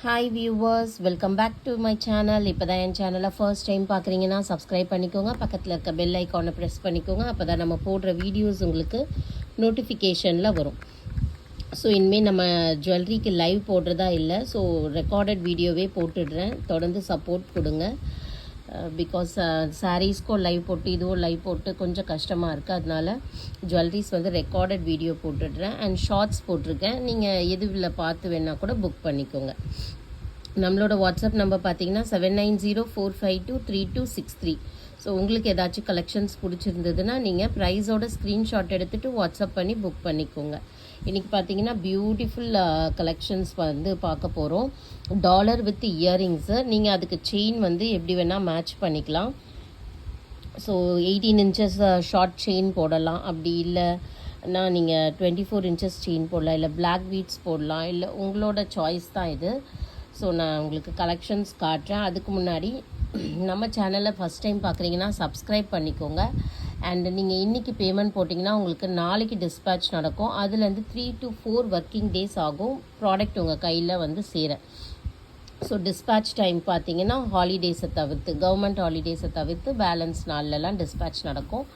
Hi viewers, welcome back to my channel. இப்போ தான் என் சேனலை ஃபர்ஸ்ட் டைம் பார்க்குறீங்கன்னா சப்ஸ்கிரைப் பண்ணிக்கோங்க. பக்கத்தில் இருக்க பெல் ஐக்கானை ப்ரெஸ் பண்ணிக்கோங்க. அப்போ தான் நம்ம போடுற வீடியோஸ் உங்களுக்கு நோட்டிஃபிகேஷனில் வரும். ஸோ இனிமேல் நம்ம ஜுவல்லரிக்கு லைவ் போடுறதா இல்லை, ஸோ ரெக்கார்டட் வீடியோவே போட்டுடுறேன். தொடர்ந்து சப்போர்ட் கொடுங்க. பிகாஸ் சாரீஸ்க்கும் லைவ் போட்டு இதுவும் லைவ் போட்டு கொஞ்சம் கஷ்டமாக இருக்குது. அதனால ஜுவல்லரிஸ் வந்து ரெக்கார்டட் வீடியோ போட்டுடுறேன் அண்ட் ஷார்ட்ஸ் போட்டிருக்கேன். நீங்கள் எதுவில் பார்த்து வேணால் கூட புக் பண்ணிக்கோங்க. நம்மளோட வாட்ஸ்அப் நம்பர் பார்த்தீங்கன்னா 7904523263. ஸோ உங்களுக்கு ஏதாச்சும் கலெக்ஷன்ஸ் பிடிச்சிருந்ததுன்னா நீங்கள் ப்ரைஸோட ஸ்க்ரீன்ஷாட் எடுத்துகிட்டு வாட்ஸ்அப் பண்ணி புக் பண்ணிக்கோங்க. இன்றைக்கி பார்த்தீங்கன்னா பியூட்டிஃபுல் கலெக்ஷன்ஸ் வந்து பார்க்க போகிறோம். Dollar with earrings. நீங்கள் அதுக்கு செயின் வந்து எப்படி வேணால் மேட்ச் பண்ணிக்கலாம். ஸோ 18 இன்ச்சஸ் ஷார்ட் செயின் போடலாம். அப்படி இல்லைன்னா நீங்கள் 24 இன்ச்சஸ் செயின் போடலாம், இல்லை பிளாக் பீட்ஸ் போடலாம், இல்லை உங்களோட சாய்ஸ் தான் இது. ஸோ நான் உங்களுக்கு கலெக்ஷன்ஸ் காட்டுறேன். அதுக்கு முன்னாடி நம்ம சேனலில் ஃபஸ்ட் டைம் பார்க்குறீங்கன்னா சப்ஸ்கிரைப் பண்ணிக்கோங்க. அண்ட் நீங்கள் இன்றைக்கி பேமெண்ட் போட்டிங்கன்னா உங்களுக்கு நாளைக்கு டிஸ்பேட்ச் நடக்கும். அதுலேருந்து 3 to 4 ஒர்க்கிங் டேஸ் ஆகும் ப்ராடக்ட் உங்கள் கையில் வந்து சேர. ஸோ டிஸ்பேட்ச் டைம் பார்த்தீங்கன்னா ஹாலிடேஸை தவிர்த்து, கவர்மெண்ட் ஹாலிடேஸை தவிர்த்து பேலன்ஸ் நாள்லலாம் டிஸ்பேட்ச் நடக்கும்.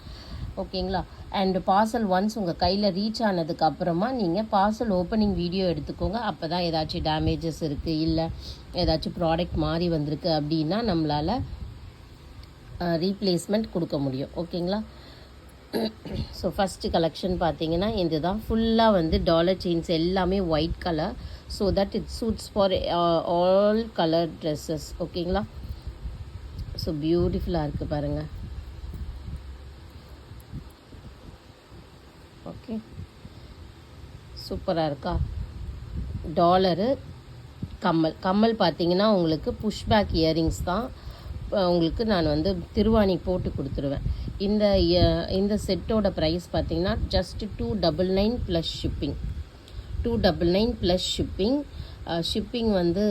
ஓகேங்களா? அண்டு பார்சல் ஒன்ஸ் உங்கள் கையில் ரீச் ஆனதுக்கப்புறமா நீங்கள் பார்சல் ஓப்பனிங் வீடியோ எடுத்துக்கோங்க. அப்போ தான் ஏதாச்சும் டேமேஜஸ் இருக்குது, இல்லை ஏதாச்சும் ப்ராடக்ட் மாறி வந்திருக்கு அப்படின்னா நம்மளால் ரீப்ளேஸ்மெண்ட் கொடுக்க முடியும். ஓகேங்களா? ஸோ ஃபஸ்ட்டு கலெக்ஷன் பார்த்தீங்கன்னா இது தான். ஃபுல்லாக வந்து டாலர் செயின்ஸ் எல்லாமே white colour. So that it suits for all colour dresses. ஓகேங்களா? ஸோ பியூட்டிஃபுல்லாக இருக்குது பாருங்கள். ஓகே, சூப்பராக இருக்கா? டாலரு கம்மல் பார்த்தீங்கன்னா உங்களுக்கு புஷ்பேக் இயரிங்ஸ் தான். உங்களுக்கு நான் வந்து திருவாணி போட்டு கொடுத்துருவேன். இந்த செட்டோட ப்ரைஸ் பார்த்தீங்கன்னா just 299 plus shipping. 299 plus shipping. Shipping வந்து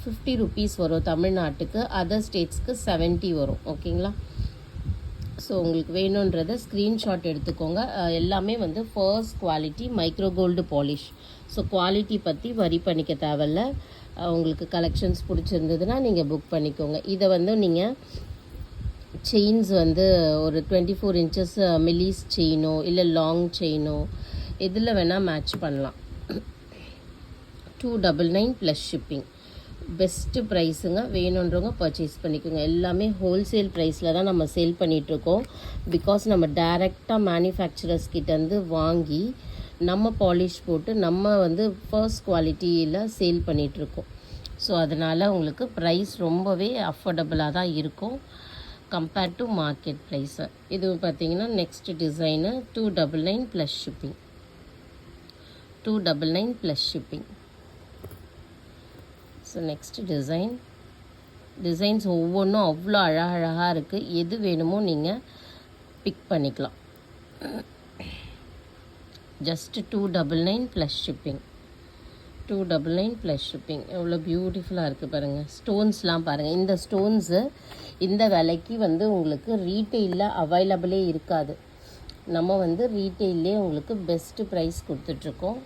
50 ருபீஸ் வரும் தமிழ்நாட்டுக்கு, அதர் ஸ்டேட்ஸ்க்கு 70 வரும். ஓகேங்களா? ஸோ உங்களுக்கு வேணுன்றதை ஸ்க்ரீன்ஷாட் எடுத்துக்கோங்க. எல்லாமே வந்து first quality micro gold polish. So quality பற்றி வரி பண்ணிக்க தேவையில்ல. உங்களுக்கு கலெக்ஷன்ஸ் பிடிச்சிருந்ததுன்னா நீங்கள் புக் பண்ணிக்கோங்க. இதை வந்து நீங்கள் செயின்ஸ் வந்து ஒரு 24 இன்ச்சஸ் மில்லிஸ் செயினோ இல்லை லாங் செயினோ இதில் வேணால் மேட்ச் பண்ணலாம். 299 ப்ளஸ் ஷிப்பிங். பெஸ்ட்டு ப்ரைஸுங்க. வேணுன்றவங்க பர்ச்சேஸ் பண்ணிக்கோங்க. எல்லாமே ஹோல்சேல் ப்ரைஸில் தான் நம்ம சேல் பண்ணிகிட்ருக்கோம். பிகாஸ் நம்ம டைரெக்டாக மேனுஃபேக்சரர்ஸ் கிட்டேருந்து வாங்கி நம்ம பாலிஷ் போட்டு நம்ம வந்து ஃபர்ஸ்ட் குவாலிட்டியில் சேல் பண்ணிகிட்ருக்கோம். ஸோ அதனால் உங்களுக்கு ப்ரைஸ் ரொம்பவே அஃபோர்டபுளாக தான் இருக்கும் கம்பேர்ட் டு மார்க்கெட் ப்ரைஸு. இது பார்த்திங்கன்னா next design 299 plus shipping. 299 plus shipping. So next designs ஒவ்வொன்றும் அவ்வளோ அழகாக இருக்குது. எது வேணுமோ நீங்கள் பிக் பண்ணிக்கலாம். Just 299 plus shipping. 299 plus shipping. எவ்வளோ பியூட்டிஃபுல்லாக இருக்குது பாருங்கள். ஸ்டோன்ஸ்லாம் பாருங்கள். இந்த ஸ்டோன்ஸு இந்த விலைக்கு வந்து உங்களுக்கு ரீட்டெயிலில் அவைலபிளே இருக்காது. நம்ம வந்து ரீட்டெயிலே உங்களுக்கு பெஸ்ட்டு ப்ரைஸ் கொடுத்துட்ருக்கோம்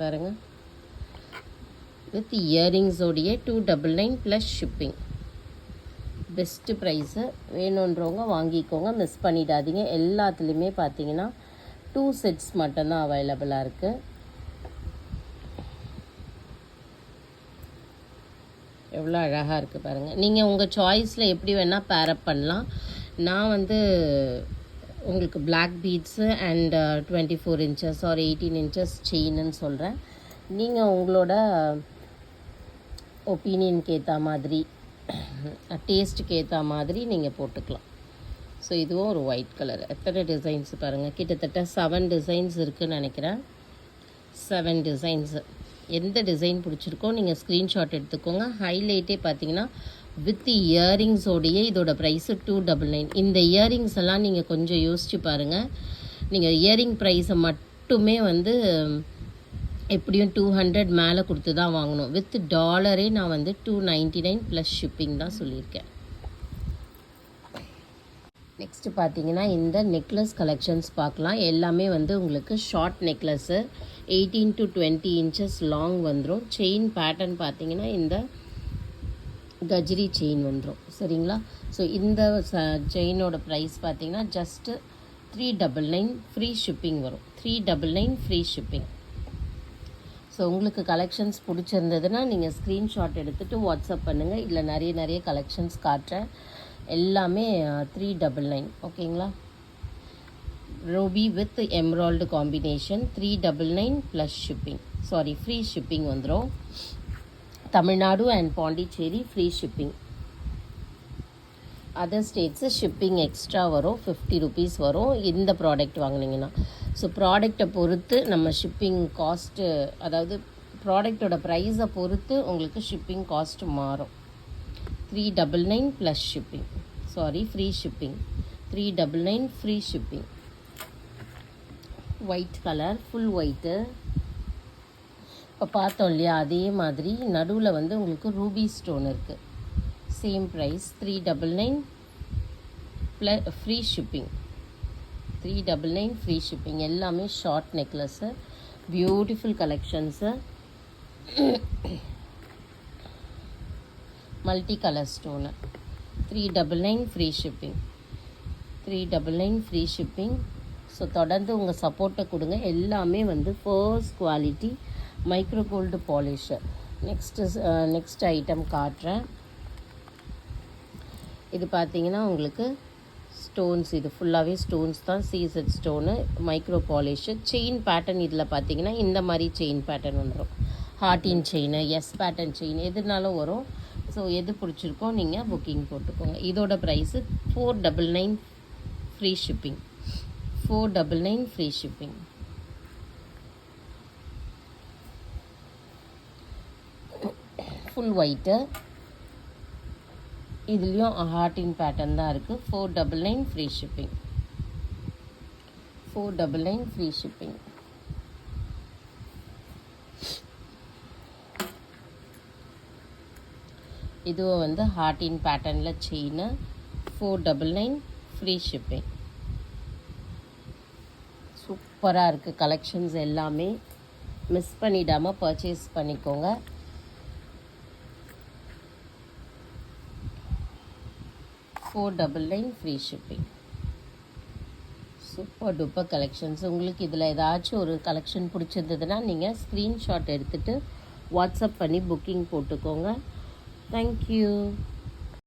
பாருங்கள். வித் இயரிங்ஸோடைய 299 ப்ளஸ் ஷிப்பிங். Best price. வேணுன்றவங்க வாங்கிக்கோங்க, மிஸ் பண்ணிடாதீங்க. எல்லாத்துலேயுமே பார்த்தீங்கன்னா 2 செட்ஸ் மட்டும்தான் அவைலபிளாக இருக்குது. எவ்வளோ அழகாக இருக்குது பாருங்கள். நீங்கள் உங்கள் சாய்ஸில் எப்படி வேணால் பேரப் பண்ணலாம். நான் வந்து உங்களுக்கு black beads and 24 inches or 18 inches செயின்னு சொல்கிறேன். நீங்கள் உங்களோட ஒப்பீனியனுக்கு ஏற்ற மாதிரி, டேஸ்ட்டுக்கு ஏற்ற மாதிரி நீங்கள் போட்டுக்கலாம். ஸோ இதுவும் ஒரு ஒயிட் கலர். எத்தனை டிசைன்ஸ் பாருங்கள். கிட்டத்தட்ட 7 டிசைன்ஸ் இருக்குதுன்னு நினைக்கிறேன். 7 டிசைன்ஸு. எந்த டிசைன் பிடிச்சிருக்கோ நீங்கள் ஸ்க்ரீன்ஷாட் எடுத்துக்கோங்க. ஹைலைட்டே பார்த்தீங்கன்னா வித் இயரிங்ஸோடையே இதோட ப்ரைஸு 299. இந்த இயரிங்ஸ் எல்லாம் நீங்கள் கொஞ்சம் யோசிச்சு பாருங்கள். நீங்கள் இயரிங் ப்ரைஸை மட்டுமே வந்து எப்படியும் 200 மேலே கொடுத்து தான் வாங்கணும். வித் டாலரே நான் வந்து 299 ப்ளஸ் ஷிப்பிங் தான் சொல்லியிருக்கேன். நெக்ஸ்ட்டு பார்த்தீங்கன்னா இந்த நெக்லஸ் கலெக்ஷன்ஸ் பார்க்கலாம். எல்லாமே வந்து உங்களுக்கு short necklace 18 to 20 inches long வந்துடும். செயின் பேட்டர்ன் பார்த்தீங்கன்னா இந்த கஜ்ரி செயின் வந்துடும். சரிங்களா? ஸோ இந்த செயினோட ப்ரைஸ் பார்த்தீங்கன்னா ஜஸ்ட்டு 399 ஃப்ரீ ஷிப்பிங் வரும். 399 ஃப்ரீ ஷிப்பிங். ஸோ உங்களுக்கு கலெக்ஷன்ஸ் பிடிச்சிருந்ததுன்னா நீங்கள் ஸ்க்ரீன்ஷாட் எடுத்துகிட்டு வாட்ஸ்அப் பண்ணுங்கள். இதில் நிறைய கலெக்ஷன்ஸ் காட்டுறேன். எல்லாமே 399. ஓகேங்களா? Ruby with emerald combination 399 plus shipping. Sorry, free shipping வந்துடும். Tamil Nadu and Pondicherry free shipping. Other states shipping extra வரும், 50 rupees வரும் இந்த ப்ராடக்ட் வாங்கினீங்கன்னா. ஸோ ப்ராடக்டை பொறுத்து நம்ம ஷிப்பிங் காஸ்ட்டு, அதாவது ப்ராடக்டோட ப்ரைஸை பொறுத்து உங்களுக்கு ஷிப்பிங் காஸ்ட் மாறும். 399 plus shipping. Sorry, free shipping. 399 free shipping. White colour, full white. இப்போ பார்த்தோம் இல்லையா, அதே மாதிரி நடுவில் வந்து உங்களுக்கு ரூபி ஸ்டோன் இருக்குது. Same price 399 plus free shipping. 399 free shipping. எல்லாமே short necklace, beautiful collections, multi colour stone. 399 free shipping. 399 free shipping. So தொடர்ந்து உங்கள் சப்போர்ட்டை கொடுங்க. எல்லாமே வந்து first quality micro gold polish. Next item காட்டுறேன். இது பார்த்தீங்கன்னா உங்களுக்கு ஸ்டோன்ஸ், இது ஃபுல்லாகவே ஸ்டோன்ஸ் தான். சீசட் stone, micro polish. Chain pattern இதில் பார்த்தீங்கன்னா இந்த மாதிரி செயின் பேட்டர்ன் வந்துடும். ஹார்டின் செயின், எஸ் பேட்டர்ன் செயின், எதுனாலும் வரும். ஸோ எது பிடிச்சிருக்கோ நீங்கள் புக்கிங் போட்டுக்கோங்க. இதோட price 499 free shipping. 499 free shipping. Full white, இதுலேயும் ஹார்டின் பேட்டர்ன் தான் இருக்குது. 499 ஃப்ரீ ஷிப்பிங். 499 free shipping. இதுவும் வந்து ஹார்டின் பேட்டர்னில் செயின். 499 free shipping. சூப்பராக இருக்குது கலெக்ஷன்ஸ் எல்லாமே. மிஸ் பண்ணிடாமல் பர்ச்சேஸ் பண்ணிக்கோங்க. $499 free shipping. Super duper collections. உங்களுக்கு இதில் ஏதாச்சும் ஒரு கலெக்ஷன் பிடிச்சிருந்ததுன்னா நீங்கள் ஸ்க்ரீன்ஷாட் எடுத்துகிட்டு வாட்ஸ்அப் பண்ணி புக்கிங் போட்டுக்கோங்க. தேங்க்யூ.